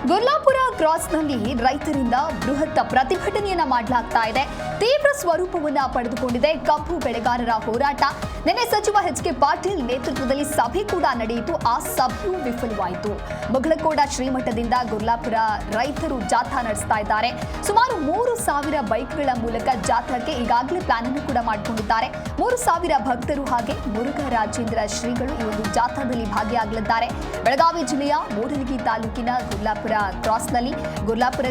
ಗುರ್ಲಾಪುರ ಕ್ರಾಸ್ನಲ್ಲಿ ರೈತರಿಂದ ಬೃಹತ್ ಪ್ರತಿಭಟನೆಯನ್ನ ಮಾಡಲಾಗ್ತಾ ಇದೆ. ತೀವ್ರ ಸ್ವರೂಪವನ್ನ ಪಡೆದುಕೊಂಡಿದೆ ಕಬ್ಬು ಬೆಳೆಗಾರರ ಹೋರಾಟ. ನಿನ್ನೆ ಸಚಿವ ಎಚ್.ಕೆ. ಪಾಟೀಲ್ ನೇತೃತ್ವದಲ್ಲಿ ಸಭೆ ಕೂಡ ನಡೆಯಿತು. ಆ ಸಭೆಯು ವಿಫಲವಾಯಿತು. ಮುಗಳಕೋಡ ಶ್ರೀಮಠದಿಂದ ಗುರ್ಲಾಪುರ ರೈತರು ಜಾಥಾ ನಡೆಸ್ತಾ ಇದ್ದಾರೆ. ಸುಮಾರು 3,000 ಬೈಕ್ಗಳ ಮೂಲಕ ಜಾಥಾಕ್ಕೆ ಈಗಾಗಲೇ ಪ್ಲಾನ್ ಅನ್ನು ಕೂಡ ಮಾಡಿಕೊಂಡಿದ್ದಾರೆ. 3,000 ಭಕ್ತರು ಹಾಗೆ ಮುರುಘರಾಜೇಂದ್ರ ಶ್ರೀಗಳು ಈ ಒಂದು ಜಾಥಾದಲ್ಲಿ ಭಾಗಿಯಾಗಲಿದ್ದಾರೆ. ಬೆಳಗಾವಿ ಜಿಲ್ಲೆಯ ಮೂಡಲಗಿ ತಾಲೂಕಿನ ಗುರ್ಲಾಪುರ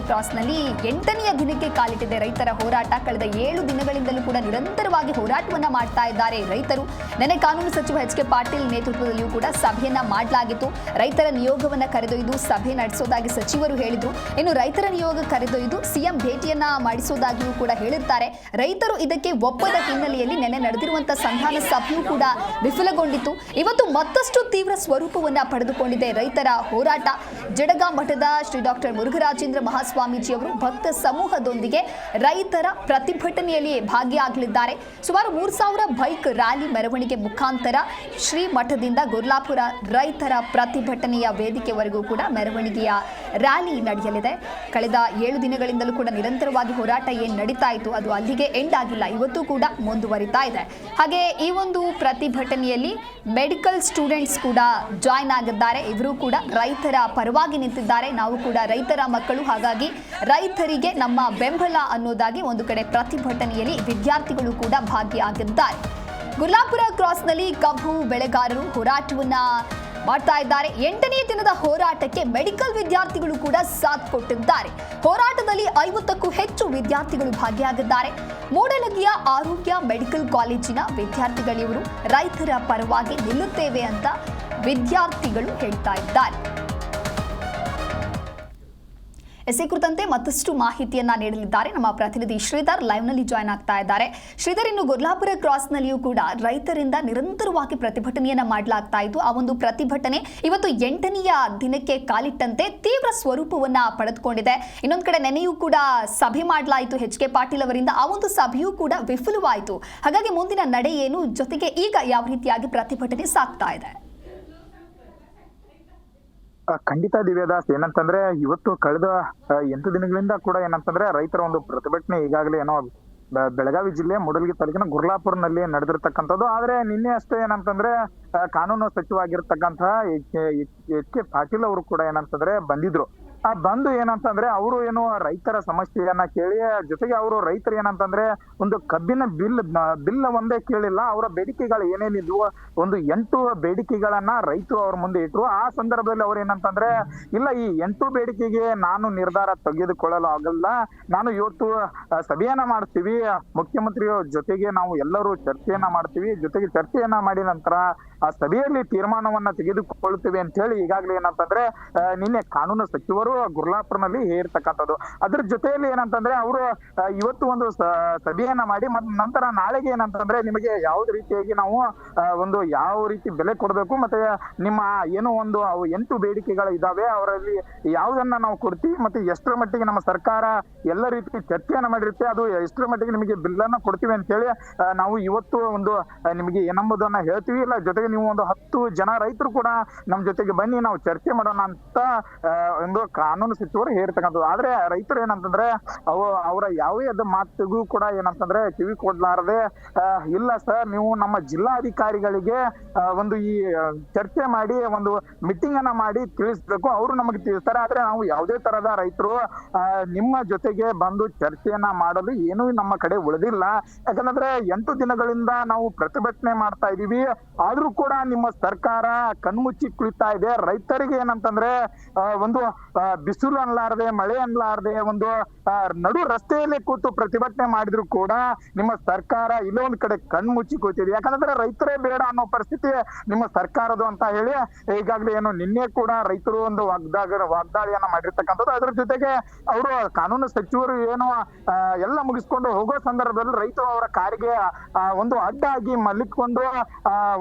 ಕ್ರಾಸ್ನಲ್ಲಿ 8ನೇ ದಿನಕ್ಕೆ ಕಾಲಿಟ್ಟಿದೆ ರೈತರ ಹೋರಾಟ. ಕಳೆದ 7 ದಿನಗಳಿಂದಲೂ ಕೂಡ ನಿರಂತರವಾಗಿ ಹೋರಾಟವನ್ನ ಮಾಡ್ತಾ ಇದ್ದಾರೆ ರೈತರು. ನಿನ್ನೆ ಕಾನೂನು ಸಚಿವ ಎಚ್.ಕೆ. ಪಾಟೀಲ್ ನೇತೃತ್ವದಲ್ಲಿಯೂ ಕೂಡ ಸಭೆಯನ್ನ ಮಾಡಲಾಗಿತ್ತು. ರೈತರ ನಿಯೋಗವನ್ನ ಕರೆದೊಯ್ದು ಸಭೆ ನಡೆಸೋದಾಗಿ ಸಚಿವರು ಹೇಳಿದ್ರು. ಇನ್ನು ರೈತರ ನಿಯೋಗ ಕರೆದೊಯ್ದು ಸಿಎಂ ಭೇಟಿಯನ್ನ ಮಾಡಿಸೋದಾಗಿಯೂ ಕೂಡ ಹೇಳಿರ್ತಾರೆ. ರೈತರು ಇದಕ್ಕೆ ಒಪ್ಪದ ಹಿನ್ನೆಲೆಯಲ್ಲಿ ನಿನ್ನೆ ನಡೆದಿರುವಂತಹ ಸಂಧಾನ ಸಭೆಯೂ ಕೂಡ ವಿಫಲಗೊಂಡಿತ್ತು. ಇವತ್ತು ಮತ್ತಷ್ಟು ತೀವ್ರ ಸ್ವರೂಪವನ್ನ ಪಡೆದುಕೊಂಡಿದೆ ರೈತರ ಹೋರಾಟ. ಜಡಗ ಮಠದ ಶ್ರೀ ಡಾಕ್ಟರ್ ಮುರುಘರಾಜೇಂದ್ರ ಮಹಾಸ್ವಾಮೀಜಿಯವರು ಭಕ್ತ ಸಮೂಹದೊಂದಿಗೆ ರೈತರ ಪ್ರತಿಭಟನೆಯಲ್ಲಿ ಭಾಗಿಯಾಗಲಿದ್ದಾರೆ. ಸುಮಾರು 3,000 ಬೈಕ್ ರ್ಯಾಲಿ ಮೆರವಣಿಗೆ ಮುಖಾಂತರ ಶ್ರೀ ಮಠದಿಂದ ಗುರ್ಲಾಪುರ ರೈತರ ಪ್ರತಿಭಟನೆಯ ವೇದಿಕೆವರೆಗೂ ಕೂಡ ಮೆರವಣಿಗೆಯ ರ್ಯಾಲಿ ನಡೆಯಲಿದೆ. ಕಳೆದ 7 ದಿನಗಳಿಂದಲೂ ಕೂಡ ನಿರಂತರವಾಗಿ ಹೋರಾಟ ಏನು ನಡೀತಾ ಇತ್ತು ಅದು ಅಲ್ಲಿಗೆ ಎಂಡ್ ಆಗಿಲ್ಲ, ಇವತ್ತು ಕೂಡ ಮುಂದುವರಿತಾ ಇದೆ. ಹಾಗೆ ಈ ಒಂದು ಪ್ರತಿಭಟನೆಯಲ್ಲಿ ಮೆಡಿಕಲ್ ಸ್ಟೂಡೆಂಟ್ಸ್ ಕೂಡ ಜಾಯ್ನ್ ಆಗಿದ್ದಾರೆ. ಇವರು ಕೂಡ ರೈತರ ಪರವಾಗಿ ನಿಂತಿದ್ದಾರೆ. ನಾವು ಕೂಡ ರೈತರ ಮಕ್ಕಳು, ಹಾಗಾಗಿ ರೈತರಿಗೆ ನಮ್ಮ ಬೆಂಬಲ ಅನ್ನೋದಾಗಿ ಒಂದು ಕಡೆ ಪ್ರತಿಭಟನೆಯಲ್ಲಿ ವಿದ್ಯಾರ್ಥಿಗಳು ಕೂಡ ಭಾಗಿಯಾಗಿದ್ದಾರೆ. ಗುರ್ಲಾಪುರ ಕ್ರಾಸ್ನಲ್ಲಿ ಕಬ್ಬು ಬೆಳೆಗಾರರು ಹೋರಾಟವನ್ನ ಮಾಡ್ತಾ ಇದ್ದಾರೆ. 8ನೇ ದಿನದ ಹೋರಾಟಕ್ಕೆ ಮೆಡಿಕಲ್ ವಿದ್ಯಾರ್ಥಿಗಳು ಕೂಡ ಸಾಥ್ ಕೊಟ್ಟಿದ್ದಾರೆ. ಹೋರಾಟದಲ್ಲಿ 50ಕ್ಕೂ ಹೆಚ್ಚು ವಿದ್ಯಾರ್ಥಿಗಳು ಭಾಗಿಯಾಗಿದ್ದಾರೆ. ಮೂಡಲಗಿಯ ಆರೋಗ್ಯ ಮೆಡಿಕಲ್ ಕಾಲೇಜಿನ ವಿದ್ಯಾರ್ಥಿಗಳಿವರು ರೈತರ ಪರವಾಗಿ ನಿಲ್ಲುತ್ತೇವೆ ಅಂತ ವಿದ್ಯಾರ್ಥಿಗಳು ಹೇಳ್ತಾ ಇದ್ದಾರೆ. ಈ ಕುರಿತಂತೆ ಮತ್ತಷ್ಟು ಮಾಹಿತಿಯನ್ನ ನೀಡಲಿದ್ದಾರೆ ನಮ್ಮ ಪ್ರತಿನಿಧಿ ಶ್ರೀಧರ್. ಲೈವ್ನಲ್ಲಿ ಜಾಯ್ನ್ ಆಗ್ತಾ ಇದ್ದಾರೆ. ಶ್ರೀಧರ್, ಇನ್ನು ಗುರ್ಲಾಪುರ ಕ್ರಾಸ್ನಲ್ಲಿಯೂ ಕೂಡ ರೈತರಿಂದ ನಿರಂತರವಾಗಿ ಪ್ರತಿಭಟನೆಯನ್ನ ಮಾಡಲಾಗ್ತಾ ಇತ್ತು. ಆ ಒಂದು ಪ್ರತಿಭಟನೆ ಇವತ್ತು 8ನೇ ದಿನಕ್ಕೆ ಕಾಲಿಟ್ಟಂತೆ ತೀವ್ರ ಸ್ವರೂಪವನ್ನ ಪಡೆದುಕೊಂಡಿದೆ. ಇನ್ನೊಂದು ಕಡೆ ನೆನೆಯೂ ಕೂಡ ಸಭೆ ಮಾಡಲಾಯಿತು ಎಚ್.ಕೆ. ಪಾಟೀಲ್ ಅವರಿಂದ. ಆ ಒಂದು ಸಭೆಯೂ ಕೂಡ ವಿಫಲವಾಯಿತು. ಹಾಗಾಗಿ ಮುಂದಿನ ನಡೆ ಏನು, ಜೊತೆಗೆ ಈಗ ಯಾವ ರೀತಿಯಾಗಿ ಪ್ರತಿಭಟನೆ ಸಾಗ್ತಾ ಇದೆ? ಖಂಡಿತ ದಿವ್ಯದಾಸ್, ಏನಂತಂದ್ರೆ ಇವತ್ತು ಕಳೆದ 8 ದಿನಗಳಿಂದ ಕೂಡ ಏನಂತಂದ್ರೆ ರೈತರ ಒಂದು ಪ್ರತಿಭಟನೆ ಈಗಾಗಲೇ ಏನೋ ಬೆಳಗಾವಿ ಜಿಲ್ಲೆ ಮೂಡಲಗಿ ತಾಲೂಕಿನ ಗುರ್ಲಾಪುರ್ನಲ್ಲಿ ನಡೆದಿರ್ತಕ್ಕಂಥದ್ದು. ಆದ್ರೆ ನಿನ್ನೆ ಅಷ್ಟೇ ಏನಂತಂದ್ರೆ ಕಾನೂನು ಸಚಿವ ಆಗಿರ್ತಕ್ಕಂತಹ ಎಚ್.ಕೆ. ಪಾಟೀಲ್ ಅವರು ಕೂಡ ಏನಂತಂದ್ರೆ ಬಂದಿದ್ರು. ಬಂದು ಏನಂತಂದ್ರೆ ಅವರು ಏನು ರೈತರ ಸಮಸ್ಯೆಯನ್ನ ಕೇಳಿ, ಜೊತೆಗೆ ಅವರು ರೈತರು ಏನಂತಂದ್ರೆ ಒಂದು ಕಬ್ಬಿನ ಬಿಲ್ ಒಂದೇ ಕೇಳಿಲ್ಲ, ಅವರ ಬೇಡಿಕೆಗಳು ಏನೇನಿದ್ವು ಒಂದು 8 ಬೇಡಿಕೆಗಳನ್ನ ರೈತರು ಅವ್ರ ಮುಂದೆ ಇಟ್ರು. ಆ ಸಂದರ್ಭದಲ್ಲಿ ಅವ್ರು ಏನಂತಂದ್ರೆ ಇಲ್ಲ, ಈ 8 ಬೇಡಿಕೆಗೆ ನಾನು ನಿರ್ಧಾರ ತೆಗೆದುಕೊಳ್ಳಲು ಆಗಲ್ಲ, ನಾನು ಇವತ್ತು ಸಭೆಯನ್ನ ಮಾಡ್ತೀವಿ, ಮುಖ್ಯಮಂತ್ರಿಯ ಜೊತೆಗೆ ನಾವು ಎಲ್ಲರೂ ಚರ್ಚೆಯನ್ನ ಮಾಡ್ತೀವಿ, ಜೊತೆಗೆ ಚರ್ಚೆಯನ್ನ ಮಾಡಿ ನಂತರ ಆ ಸಭೆಯಲ್ಲಿ ತೀರ್ಮಾನವನ್ನ ತೆಗೆದುಕೊಳ್ತೀವಿ ಅಂತ ಹೇಳಿ ಈಗಾಗಲೇ ಏನಂತಂದ್ರೆ ನಿನ್ನೆ ಕಾನೂನು ಸಚಿವರು ಗುರ್ಲಾಪುರ್ನಲ್ಲಿ ಹೇರ್ತಕ್ಕಂಥದ್ದು. ಅದ್ರ ಜೊತೆಯಲ್ಲಿ ಏನಂತಂದ್ರೆ ಅವರು ಇವತ್ತು ಒಂದು ಸಭೆಯನ್ನ ಮಾಡಿ ನಂತರ ನಾಳೆಗೆ ಏನಂತಂದ್ರೆ ನಿಮಗೆ ಯಾವ್ದು ರೀತಿಯಾಗಿ ನಾವು ಒಂದು ಯಾವ ರೀತಿ ಬೆಲೆ ಕೊಡ್ಬೇಕು, ಮತ್ತೆ ನಿಮ್ಮ ಏನೋ ಒಂದು 8 ಬೇಡಿಕೆಗಳು ಇದಾವೆ, ಅವರಲ್ಲಿ ಯಾವ್ದನ್ನ ನಾವು ಕೊಡ್ತೀವಿ, ಮತ್ತೆ ಎಷ್ಟರ ಮಟ್ಟಿಗೆ ನಮ್ಮ ಸರ್ಕಾರ ಎಲ್ಲ ರೀತಿ ಚರ್ಚೆಯನ್ನ ಮಾಡಿರುತ್ತೆ, ಅದು ಎಷ್ಟರ ಮಟ್ಟಿಗೆ ನಿಮಗೆ ಬಿಲ್ ಅನ್ನ ಕೊಡ್ತೀವಿ ಅಂತ ಹೇಳಿ ನಾವು ಇವತ್ತು ಒಂದು ನಿಮಗೆ ಏನಂಬುದನ್ನ ಹೇಳ್ತೀವಿ. ಇಲ್ಲ ಜೊತೆಗೆ ನೀವು ಒಂದು 10 ಜನ ರೈತರು ಕೂಡ ನಮ್ ಜೊತೆಗೆ ಬನ್ನಿ, ನಾವು ಚರ್ಚೆ ಮಾಡೋಣ ಅಂತ ಒಂದು ಕಾನೂನು ಸಚಿವರು ಹೇಳ್ತಕ್ಕಂಥದ್ದು. ಆದ್ರೆ ರೈತರು ಏನಂತಂದ್ರೆ ಅವರ ಯಾವುದೇ ಮಾತಿಗೂ ಕೂಡ ಏನಂತಂದ್ರೆ ಕಿವಿ ಕೊಡ್ಲಾರದೆ, ಇಲ್ಲ ಸರ್ ನೀವು ನಮ್ಮ ಜಿಲ್ಲಾಧಿಕಾರಿಗಳಿಗೆ ಒಂದು ಈ ಚರ್ಚೆ ಮಾಡಿ ಒಂದು ಮೀಟಿಂಗ್ ಅನ್ನ ಮಾಡಿ ತಿಳಿಸ್ಬೇಕು, ಅವರು ನಮಗೆ ತಿಳಿಸ್ತಾರೆ, ಆದ್ರೆ ನಾವು ಯಾವುದೇ ತರದ ರೈತರು ನಿಮ್ಮ ಜೊತೆಗೆ ಬಂದು ಚರ್ಚೆಯನ್ನ ಮಾಡಲು ಏನೂ ನಮ್ಮ ಕಡೆ ಉಳಿದಿಲ್ಲ. ಯಾಕಂದ್ರೆ 8 ದಿನಗಳಿಂದ ನಾವು ಪ್ರತಿಭಟನೆ ಮಾಡ್ತಾ ಇದೀವಿ, ಆದ್ರೂ ಕೂಡ ನಿಮ್ಮ ಸರ್ಕಾರ ಕಣ್ಮುಚ್ಚಿ ಕುಳಿತಾ ಇದೆ. ರೈತರಿಗೆ ಏನಂತಂದ್ರೆ ಒಂದು ಬಿಸಿಲು ಅನ್ಲಾರ್ದೆ, ಮಳೆ ಅನ್ಲಾರ್ದೆ, ಒಂದು ನಡು ರಸ್ತೆಯಲ್ಲಿ ಕೂತು ಪ್ರತಿಭಟನೆ ಮಾಡಿದ್ರು ಕೂಡ ನಿಮ್ಮ ಸರ್ಕಾರ ಇಲ್ಲೇ ಒಂದ್ ಕಡೆ ಕಣ್ಮುಚ್ಚಿ ಕೂತಿದೆ. ಯಾಕಂದ್ರೆ ರೈತರೇ ಬೇಡ ಅನ್ನೋ ಪರಿಸ್ಥಿತಿ ನಿಮ್ಮ ಸರ್ಕಾರದು ಅಂತ ಹೇಳಿ ಈಗಾಗಲೇ ಏನು ನಿನ್ನೆ ಕೂಡ ರೈತರು ಒಂದು ವಾಗ್ದಾಳಿಯನ್ನ ಮಾಡಿರ್ತಕ್ಕಂಥದ್ದು. ಅದ್ರ ಜೊತೆಗೆ ಅವರು ಕಾನೂನು ಸಚಿವರು ಏನು ಎಲ್ಲ ಮುಗಿಸ್ಕೊಂಡು ಹೋಗೋ ಸಂದರ್ಭದಲ್ಲಿ ರೈತರು ಅವರ ಕಾರಿಗೆ ಒಂದು ಅಡ್ಡಾಗಿ ಮಲ್ಲಿಕೊಂಡು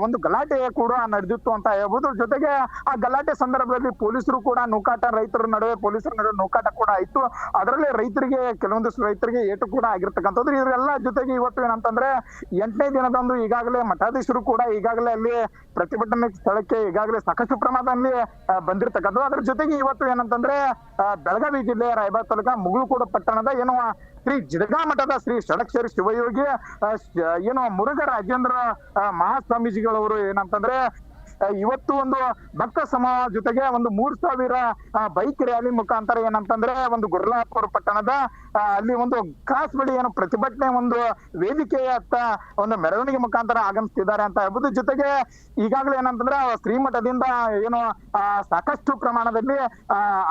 ಒಂದು ಗಲಾಟೆ ಕೂಡ ನಡೆದಿತ್ತು ಅಂತ ಹೇಳ್ಬೋದು. ಜೊತೆಗೆ ಆ ಗಲಾಟೆ ಸಂದರ್ಭದಲ್ಲಿ ಪೊಲೀಸರು ಕೂಡ ನೂಕಾಟ ರೈತರ ನಡುವೆ ಪೊಲೀಸರ ನಡುವೆ ನೂಕಾಟ ಕೂಡ ಆಯ್ತು. ಅದರಲ್ಲಿ ರೈತರಿಗೆ ಕೆಲವೊಂದಿಷ್ಟು ರೈತರಿಗೆ ಏಟು ಕೂಡ ಆಗಿರ್ತಕ್ಕಂಥದ್ದು. ಇದೆಲ್ಲ ಜೊತೆಗೆ ಇವತ್ತು ಏನಂತಂದ್ರೆ 8ನೇ ದಿನದಂದು ಈಗಾಗಲೇ ಮಠಾಧೀಶರು ಕೂಡ ಈಗಾಗಲೇ ಅಲ್ಲಿ ಪ್ರತಿಭಟನೆ ಸ್ಥಳಕ್ಕೆ ಈಗಾಗಲೇ ಸಾಕಷ್ಟು ಪ್ರಮಾಣದಲ್ಲಿ ಬಂದಿರ್ತಕ್ಕಂಥದ್ದು. ಅದ್ರ ಜೊತೆಗೆ ಇವತ್ತು ಏನಂತಂದ್ರೆ ಬೆಳಗಾವಿ ಜಿಲ್ಲೆಯ ರಾಯಬಾಗ ತಾಲೂಕಾ ಮುಗುಳುಕೋಡು ಪಟ್ಟಣದ ಏನು ಶ್ರೀ ಜಿಡಗಾ ಮಠದ ಶ್ರೀ ಷಡಕ್ಷರಿ ಶಿವಯೋಗಿ ಏನು ಮುರುಘ ರಾಜೇಂದ್ರ ಮಹಾಸ್ವಾಮೀಜಿಗಳವರು ಏನಂತಂದ್ರೆ ಇವತ್ತು ಒಂದು ಭಕ್ತ ಸಮೂಹ ಜೊತೆಗೆ ಒಂದು 3000 ಬೈಕ್ ರ್ಯಾಲಿ ಮುಖಾಂತರ ಏನಂತಂದ್ರೆ ಒಂದು ಗುರ್ಲಾಪುರ ಪಟ್ಟಣದ ಅಲ್ಲಿ ಒಂದು ಕ್ರಾಸ್ ಬಳಿ ಏನು ಪ್ರತಿಭಟನೆ ಒಂದು ವೇದಿಕೆಯ ಹತ್ತ ಒಂದು ಮೆರವಣಿಗೆ ಮುಖಾಂತರ ಆಗಮಿಸ್ತಿದ್ದಾರೆ ಅಂತ ಹೇಳ್ಬೋದು. ಜೊತೆಗೆ ಈಗಾಗಲೇ ಏನಂತಂದ್ರೆ ಶ್ರೀಮಠದಿಂದ ಏನು ಸಾಕಷ್ಟು ಪ್ರಮಾಣದಲ್ಲಿ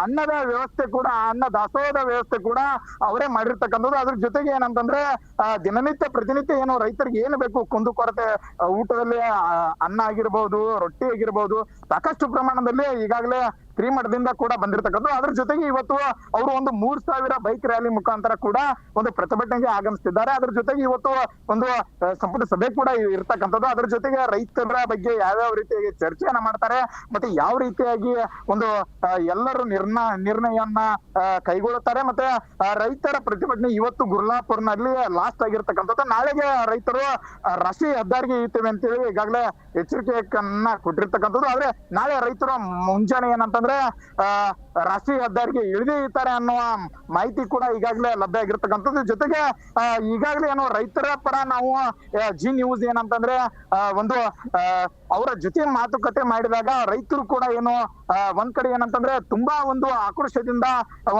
ಅನ್ನದ ವ್ಯವಸ್ಥೆ ಕೂಡ, ಅನ್ನ ದಾಸೋಹದ ವ್ಯವಸ್ಥೆ ಕೂಡ ಅವರೇ ಮಾಡಿರ್ತಕ್ಕಂಥದ್ದು. ಅದ್ರ ಜೊತೆಗೆ ಏನಂತಂದ್ರೆ ದಿನನಿತ್ಯ ಪ್ರತಿನಿತ್ಯ ಏನು ರೈತರಿಗೆ ಏನು ಬೇಕು ಕುಂದು ಕೊರತೆ ಊಟದಲ್ಲಿ ಅನ್ನ ಆಗಿರ್ಬೋದು, ರೊಟ್ಟಿ ಆಗಿರ್ಬೋದು, ಸಾಕಷ್ಟು ಪ್ರಮಾಣದಲ್ಲಿ ಈಗಾಗಲೇ ಶ್ರೀಮಠದಿಂದ ಕೂಡ ಬಂದಿರತಕ್ಕಂಥದ್ದು. ಅದ್ರ ಜೊತೆಗೆ ಇವತ್ತು ಅವರು ಒಂದು 3000 ಬೈಕ್ ರ್ಯಾಲಿ ಮುಖಾಂತರ ಕೂಡ ಒಂದು ಪ್ರತಿಭಟನೆಗೆ ಆಗಮಿಸ್ತಿದ್ದಾರೆ. ಅದ್ರ ಜೊತೆಗೆ ಇವತ್ತು ಒಂದು ಸಂಪುಟ ಸಭೆ ಕೂಡ ಇರ್ತಕ್ಕಂಥದ್ದು. ಅದ್ರ ಜೊತೆಗೆ ರೈತರ ಬಗ್ಗೆ ಯಾವ್ಯಾವ ರೀತಿಯಾಗಿ ಚರ್ಚೆಯನ್ನ ಮಾಡ್ತಾರೆ, ಮತ್ತೆ ಯಾವ ರೀತಿಯಾಗಿ ಒಂದು ಎಲ್ಲರೂ ನಿರ್ಣಯವನ್ನ ಕೈಗೊಳ್ಳುತ್ತಾರೆ, ಮತ್ತೆ ರೈತರ ಪ್ರತಿಭಟನೆ ಇವತ್ತು ಗುರ್ಲಾಪುರ್ನಲ್ಲಿ ಲಾಸ್ಟ್ ಆಗಿರ್ತಕ್ಕಂಥದ್ದು. ನಾಳೆಗೆ ರೈತರು ರಾಷ್ಟ್ರೀಯ ಹೆದ್ದಾರಿಗೆ ಇರ್ತೇವೆ ಅಂತೇಳಿ ಈಗಾಗಲೇ ಎಚ್ಚರಿಕೆಯನ್ನ ಕೊಟ್ಟಿರ್ತಕ್ಕಂಥದ್ದು. ಆದ್ರೆ ನಾಳೆ ರೈತರು ಮುಂಜಾನೆ ಏನಂತಂದ್ರೆ ರಾಷ್ಟ್ರೀಯ ಹೆದ್ದಾರಿಗೆ ಇಳಿದಿರ್ತಾರೆ ಅನ್ನುವ ಮಾಹಿತಿ ಕೂಡ ಈಗಾಗಲೇ ಲಭ್ಯ ಆಗಿರ್ತಕ್ಕಂಥದ್ದು. ಜೊತೆಗೆ ಈಗಾಗಲೇ ಏನೋ ರೈತರ ಪರ ನಾವು ಜಿ ನ್ಯೂಸ್ ಏನಂತಂದ್ರೆ ಒಂದು ಅವರ ಜೊತೆ ಮಾತುಕತೆ ಮಾಡಿದಾಗ ರೈತರು ಕೂಡ ಏನು ಒಂದ್ ಕಡೆ ಏನಂತಂದ್ರೆ ತುಂಬಾ ಒಂದು ಆಕ್ರೋಶದಿಂದ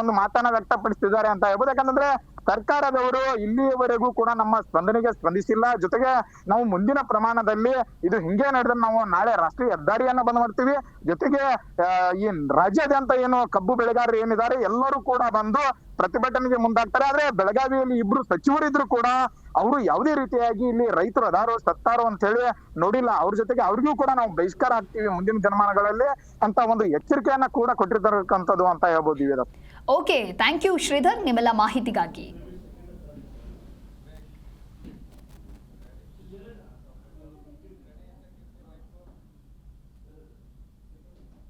ಒಂದು ಮಾತನ್ನ ವ್ಯಕ್ತಪಡಿಸ್ತಿದ್ದಾರೆ ಅಂತ ಹೇಳ್ಬೋದು. ಯಾಕಂತಂದ್ರೆ ಸರ್ಕಾರದವರು ಇಲ್ಲಿಯವರೆಗೂ ಕೂಡ ನಮ್ಮ ಸ್ಪಂದನೆಗೆ ಸ್ಪಂದಿಸಿಲ್ಲ. ಜೊತೆಗೆ ನಾವು ಮುಂದಿನ ಪ್ರಮಾಣದಲ್ಲಿ ಇದು ಹಿಂಗೆ ನಡೆದ್ರೆ ನಾವು ನಾಳೆ ರಾಷ್ಟ್ರೀಯ ಹೆದ್ದಾರಿಯನ್ನ ಬಂದ್ ಮಾಡ್ತೀವಿ. ಜೊತೆಗೆ ಈ ರಾಜ್ಯಾದ್ಯಂತ ಏನು ಕಬ್ಬು ಬೆಳೆಗಾರರು ಏನಿದ್ದಾರೆ ಎಲ್ಲರೂ ಕೂಡ ಬಂದು ಪ್ರತಿಭಟನೆಗೆ ಮುಂದಾಗ್ತಾರೆ. ಆದ್ರೆ ಬೆಳಗಾವಿಯಲ್ಲಿ 2 ಸಚಿವರಿದ್ರು ಕೂಡ ಅವರು ಯಾವುದೇ ರೀತಿಯಾಗಿ ಇಲ್ಲಿ ರೈತರು ಅದಾರೋ ಸತ್ತಾರೋ ಅಂತ ಹೇಳಿ ನೋಡಿಲ್ಲ. ಅವ್ರ ಜೊತೆಗೆ ಅವ್ರಿಗೂ ಕೂಡ ನಾವು ಬಹಿಷ್ಕಾರ ಆಗ್ತೀವಿ ಮುಂದಿನ ದಿನಮಾನಗಳಲ್ಲಿ ಅಂತ ಒಂದು ಎಚ್ಚರಿಕೆಯನ್ನ ಕೂಡ ಕೊಟ್ಟಿರ್ತಕ್ಕಂಥದ್ದು ಅಂತ ಹೇಳ್ಬೋದು. ಓಕೆ, ಥ್ಯಾಂಕ್ ಯು ಶ್ರೀಧರ್ ನಿಮ್ಮೆಲ್ಲ ಮಾಹಿತಿಗಾಗಿ.